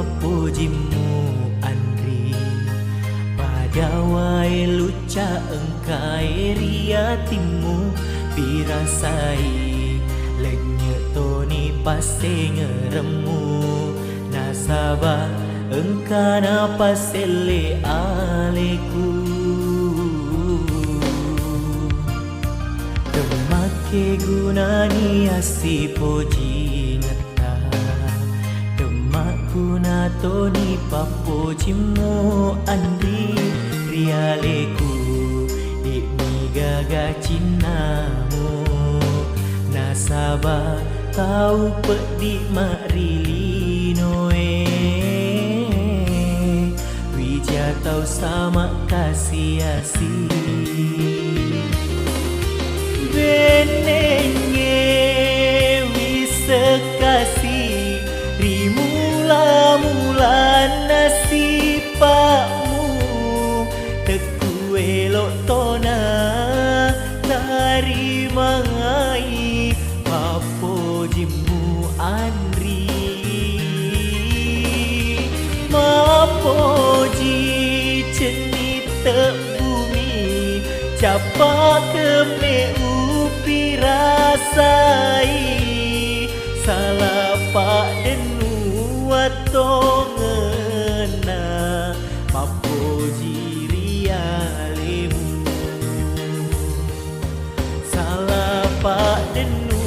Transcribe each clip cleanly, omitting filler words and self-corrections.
papo jimu Andri padawai luca engkai ria timu pirasai lenye toni pasti ngeremu nasabah engkana pasele aleku demake gunani asipo jingata demak guna toni papo jimu Andri rialeku ikmi gaga cinamu nasabah tahu pedik makrili noe wija tau sama kasih asih benenge wisa kasih rimula-mula nasibmu teku elok tona dari mangai papo jimu Andri mapoji cenita bumi capa keme upi rasai salah pak denu atau ngena mapoji rialemu salah pak denu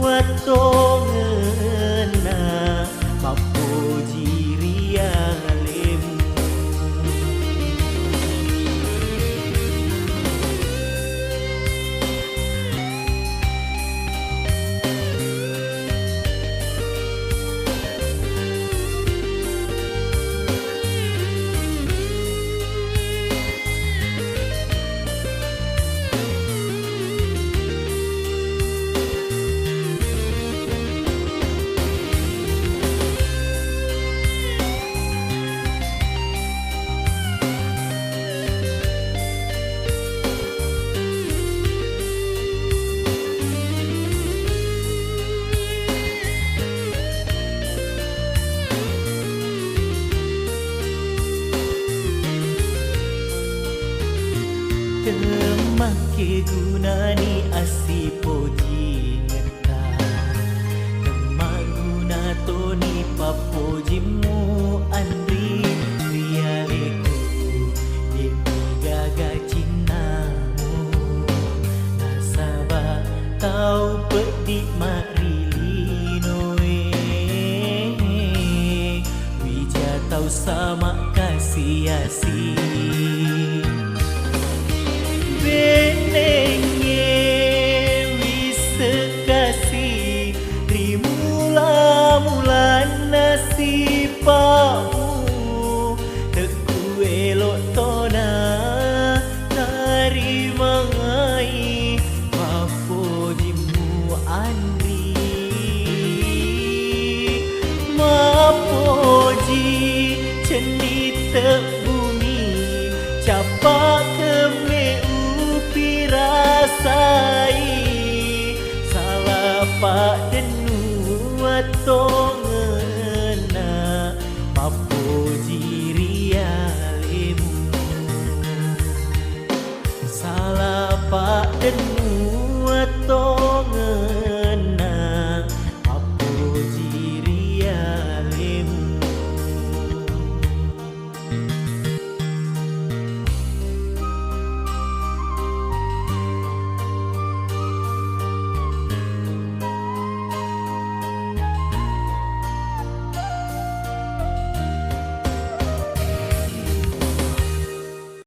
atau ngena mapoji rialemu Temake gunani asipo jingata Temak guna toni papo jimu Andri rialeku Demi gaga cinamu Nasabah tau pedik makrili noe wija tau sama kasih asih benenge wisa kasih rimula-mula nasibmu teku elok tona dari mangai papo jimu Andri mapoji cenita bumi capa keme rasai salah pak denu atau